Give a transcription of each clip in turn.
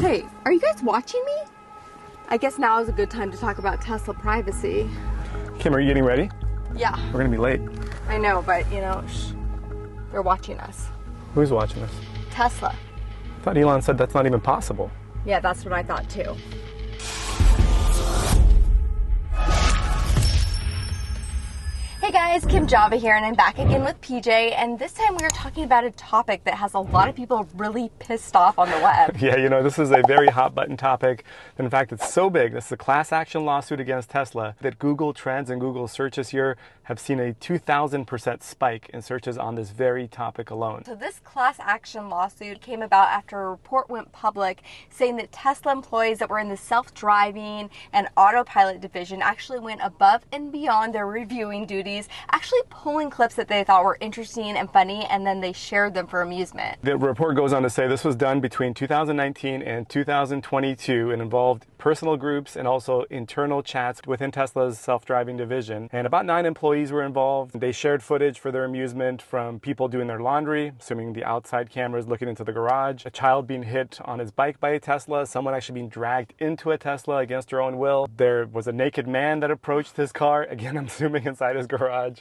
Hey, are you guys watching me? I guess now is a good time to talk about Tesla privacy. Kim, are you getting ready? Yeah. We're gonna be late. I know, but you know, they're watching us. Who's watching us? Tesla. I thought Elon said that's not even possible. Yeah, that's what I thought too. Hey guys, Kim Java here, and I'm back again with PJ, and this time we are talking about a topic that has a lot of people really pissed off on the web. Yeah, you know, this is a very hot button topic. In fact, it's so big, this is a class action lawsuit against Tesla, that Google Trends and Google Search this year have seen a 2,000% spike in searches on this very topic alone. So this class action lawsuit came about after a report went public saying that Tesla employees that were in the self-driving and autopilot division actually went above and beyond their reviewing duties, actually pulling clips that they thought were interesting and funny, and then they shared them for amusement. The report goes on to say this was done between 2019 and 2022 and involved personal groups and also internal chats within Tesla's self-driving division. And about 9 employees were involved. They shared footage for their amusement from people doing their laundry, assuming the outside cameras looking into the garage, a child being hit on his bike by a Tesla, someone actually being dragged into a Tesla against their own will. There was a naked man that approached his car, again, I'm assuming inside his garage.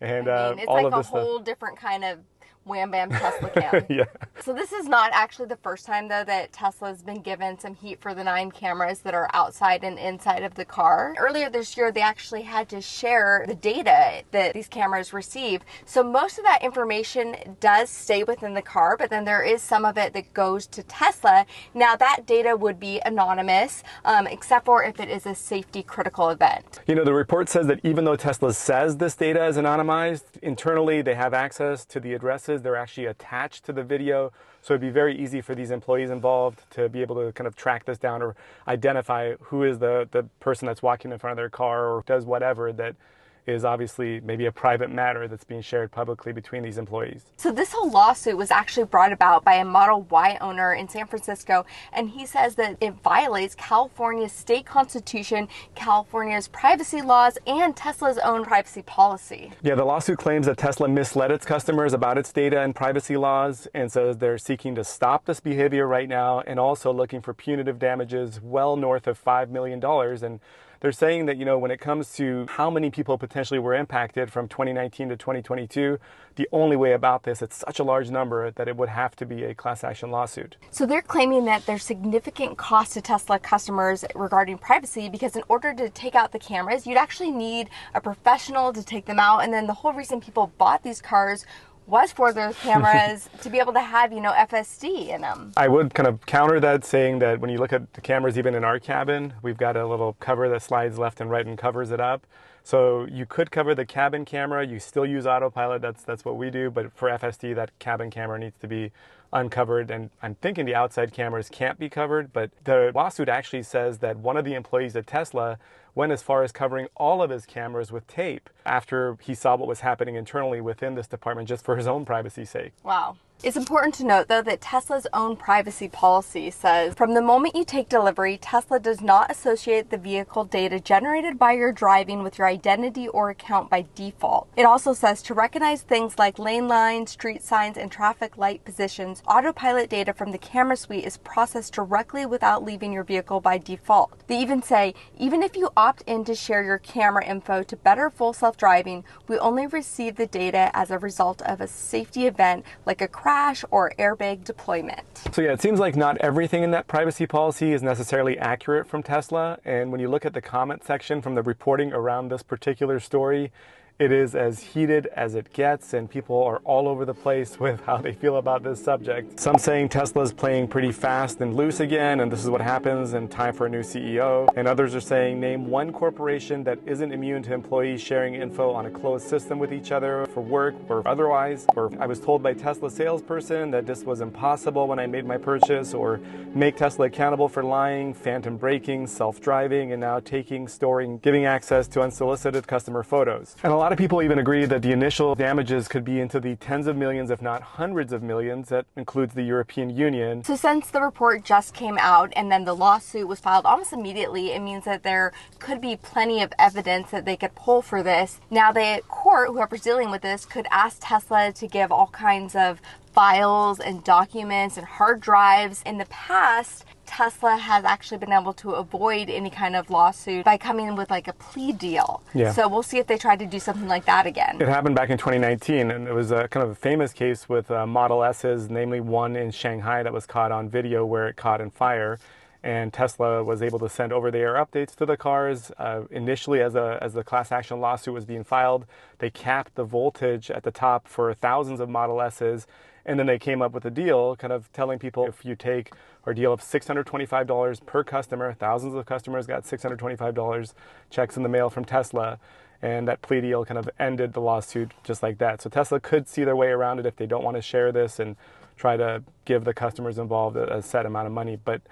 And it's all like of a this whole different kind of wham bam Tesla cam. Yeah. So this is not actually the first time though that Tesla's been given some heat for the 9 cameras that are outside and inside of the car. Earlier this year they actually had to share the data that these cameras receive. So most of that information does stay within the car, but then there is some of it that goes to Tesla. Now that data would be anonymous, except for if it is a safety critical event. You know, the report says that even though Tesla says this data is anonymized, internally they have access to the addresses. They're actually attached to the video, so it'd be very easy for these employees involved to be able to kind of track this down or identify who is the person that's walking in front of their car or does whatever that is obviously maybe a private matter that's being shared publicly between these employees. So this whole lawsuit was actually brought about by a Model Y owner in San Francisco, and he says that it violates California's state constitution, California's privacy laws, and Tesla's own privacy policy. Yeah, the lawsuit claims that Tesla misled its customers about its data and privacy laws, and says they're seeking to stop this behavior right now and also looking for punitive damages well north of $5 million. And they're saying that, you know, when it comes to how many people potentially were impacted from 2019 to 2022, the only way about this, it's such a large number that it would have to be a class action lawsuit. So they're claiming that there's significant cost to Tesla customers regarding privacy because in order to take out the cameras, you'd actually need a professional to take them out. And then the whole reason people bought these cars was for those cameras to be able to have, you know, FSD in them. I would kind of counter that, saying that when you look at the cameras, even in our cabin, we've got a little cover that slides left and right and covers it up. So you could cover the cabin camera. You still use autopilot. That's what we do. But for FSD, that cabin camera needs to be uncovered. And I'm thinking the outside cameras can't be covered. But the lawsuit actually says that one of the employees at Tesla went as far as covering all of his cameras with tape after he saw what was happening internally within this department just for his own privacy's sake. Wow. It's important to note, though, that Tesla's own privacy policy says, from the moment you take delivery, Tesla does not associate the vehicle data generated by your driving with your identity or account by default. It also says to recognize things like lane lines, street signs, and traffic light positions, autopilot data from the camera suite is processed directly without leaving your vehicle by default. They even say, even if you opt in to share your camera info to better full self-driving, we only receive the data as a result of a safety event like a crash or airbag deployment. So yeah, it seems like not everything in that privacy policy is necessarily accurate from Tesla. And when you look at the comment section from the reporting around this particular story, it is as heated as it gets, and people are all over the place with how they feel about this subject. Some saying Tesla's playing pretty fast and loose again, and this is what happens in time for a new CEO. And others are saying, name one corporation that isn't immune to employees sharing info on a closed system with each other for work or otherwise. Or I was told by Tesla salesperson that this was impossible when I made my purchase, or make Tesla accountable for lying, phantom braking, self-driving, and now taking, storing, giving access to unsolicited customer photos. And a lot of people even agree that the initial damages could be into the tens of millions, if not hundreds of millions. That includes the European Union. So since the report just came out and then the lawsuit was filed almost immediately, it means that there could be plenty of evidence that they could pull for this. Now the court, whoever's dealing with this, could ask Tesla to give all kinds of files and documents and hard drives. In the past, Tesla has actually been able to avoid any kind of lawsuit by coming in with like a plea deal. Yeah. So we'll see if they try to do something like that again. It happened back in 2019, and it was a kind of a famous case with Model S's, namely one in Shanghai that was caught on video where it caught in fire. And Tesla was able to send over-the-air updates to the cars. Initially, as the class action lawsuit was being filed, they capped the voltage at the top for thousands of Model S's. And then they came up with a deal kind of telling people, if you take our deal of $625 per customer, thousands of customers got $625 checks in the mail from Tesla. And that plea deal kind of ended the lawsuit just like that. So Tesla could see their way around it if they don't want to share this and try to give the customers involved a set amount of money. But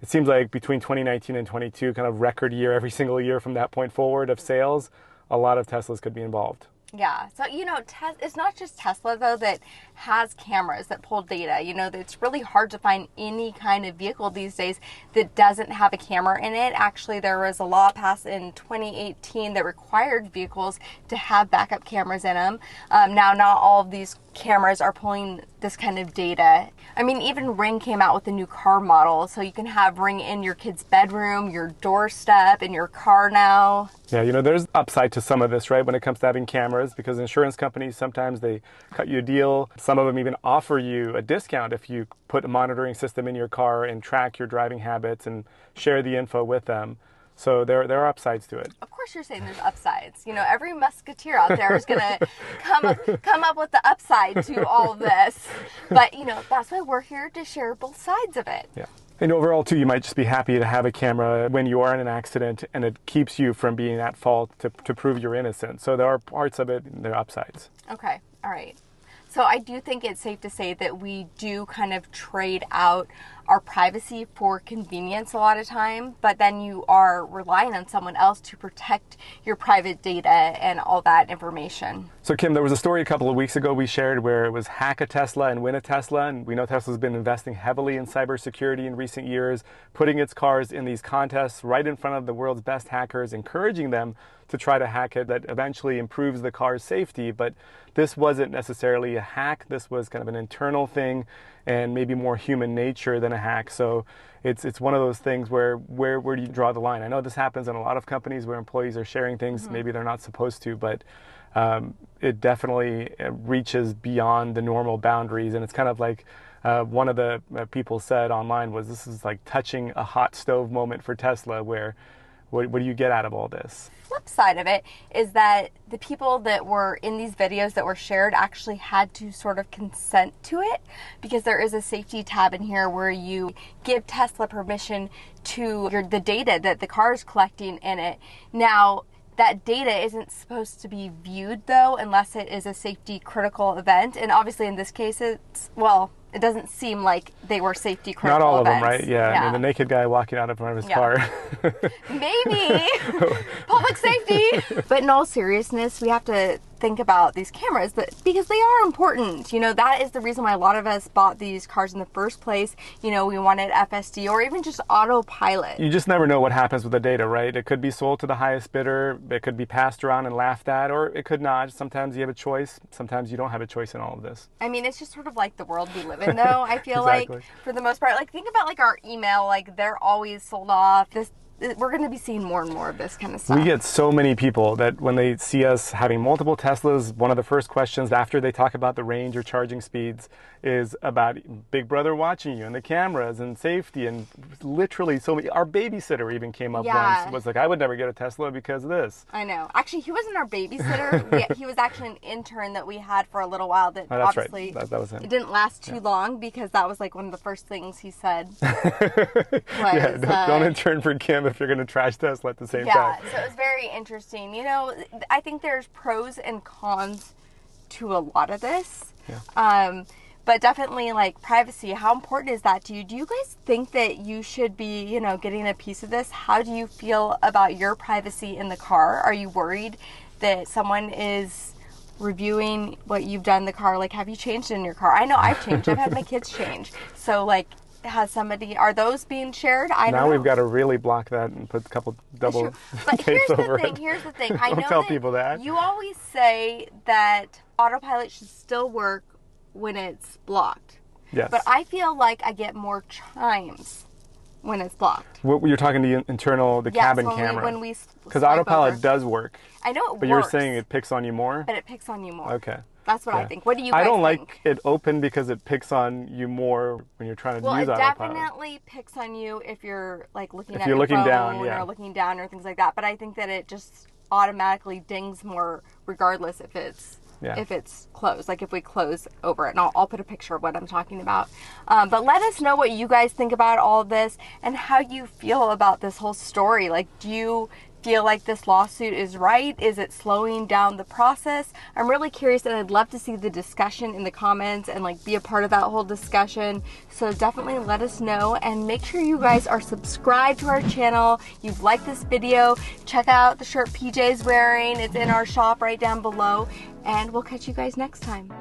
it seems like between 2019 and 22, kind of record year every single year from that point forward of sales, a lot of Teslas could be involved. Yeah. So, it's not just Tesla, though, that has cameras that pull data. It's really hard to find any kind of vehicle these days that doesn't have a camera in it. Actually, there was a law passed in 2018 that required vehicles to have backup cameras in them. Now, not all of these cameras are pulling this kind of data. I mean, even Ring came out with a new car model, so you can have Ring in your kid's bedroom, your doorstep, in your car now. Yeah, there's upside to some of this, right, when it comes to having cameras, because insurance companies, sometimes they cut you a deal. Some of them even offer you a discount if you put a monitoring system in your car and track your driving habits and share the info with them. So there are upsides to it. Of course you're saying there's upsides. Every musketeer out there is going to come up with the upside to all of this. But, that's why we're here to share both sides of it. Yeah. And overall, too, you might just be happy to have a camera when you are in an accident and it keeps you from being at fault to prove you're innocent. So there are parts of it, and there are upsides. Okay. All right. So I do think it's safe to say that we do kind of trade out our privacy for convenience a lot of time, but then you are relying on someone else to protect your private data and all that information. So Kim, there was a story a couple of weeks ago we shared where it was hack a Tesla and win a Tesla, and we know Tesla's been investing heavily in cybersecurity in recent years, putting its cars in these contests right in front of the world's best hackers, encouraging them to try to hack it. That eventually improves the car's safety, but this wasn't necessarily a hack. This was kind of an internal thing and maybe more human nature than a hack. So it's one of those things where do you draw the line? I know this happens in a lot of companies where employees are sharing things maybe they're not supposed to, but it definitely reaches beyond the normal boundaries. And it's kind of like one of the people said online was, this is like touching a hot stove moment for Tesla, where what do you get out of all this? Flip side of it is that the people that were in these videos that were shared actually had to sort of consent to it, because there is a safety tab in here where you give Tesla permission to the data that the car is collecting in it. Now, that data isn't supposed to be viewed, though, unless it is a safety critical event. And obviously in this case, it doesn't seem like they were safety critical Not all events. of them, right? Yeah. I mean, the naked guy walking out of front of his car. Maybe. Public safety. But in all seriousness, we have to think about these cameras because they are important. That is the reason why a lot of us bought these cars in the first place. We wanted FSD or even just autopilot. You just never know what happens with the data, right? It could be sold to the highest bidder. It could be passed around and laughed at, or it could not. Sometimes you have a choice. Sometimes you don't have a choice in all of this. I mean, it's just sort of like the world we live in, though. I feel Exactly. like, for the most part, think about our email. They're always sold off. We're going to be seeing more and more of this kind of stuff. We get so many people that when they see us having multiple Teslas, one of the first questions after they talk about the range or charging speeds is about Big Brother watching you and the cameras and safety, and literally so many. Our babysitter even came up once, was like, I would never get a Tesla because of this. I know. Actually, he wasn't our babysitter. He was actually an intern that we had for a little while that that's obviously right. That was him. It didn't last too long, because that was one of the first things he said. Don't intern for Kim if you're going to trash Tesla at the same time. Yeah, so it was very interesting. I think there's pros and cons to a lot of this. Yeah. But definitely, privacy, how important is that to you? Do you guys think that you should be, getting a piece of this? How do you feel about your privacy in the car? Are you worried that someone is reviewing what you've done in the car? Have you changed in your car? I know I've changed. I've had my kids change. So, are those being shared? I don't know. Now we've got to really block that and put a couple double tapes over it. Here's the thing. I know tell people that. You always say that autopilot should still work when it's blocked. Yes. But I feel like I get more chimes when it's locked. What you're talking to the cabin camera? When we because autopilot does work. I know it works. But you're saying it picks on you more? But it picks on you more. Okay. That's what I think. What do you guys think? I don't like it open because it picks on you more when you're trying to use autopilot. Well, it definitely picks on you if you're like looking at your looking phone down, or looking down or things like that. But I think that it just automatically dings more regardless if it's closed, like if we close over it. And I'll put a picture of what I'm talking about. But let us know what you guys think about all of this and how you feel about this whole story. Like, do you feel like this lawsuit is right? Is it slowing down the process? I'm really curious, and I'd love to see the discussion in the comments and like be a part of that whole discussion. So definitely let us know, and make sure you guys are subscribed to our channel. You've liked this video. Check out the shirt PJ's wearing. It's in our shop right down below, and we'll catch you guys next time.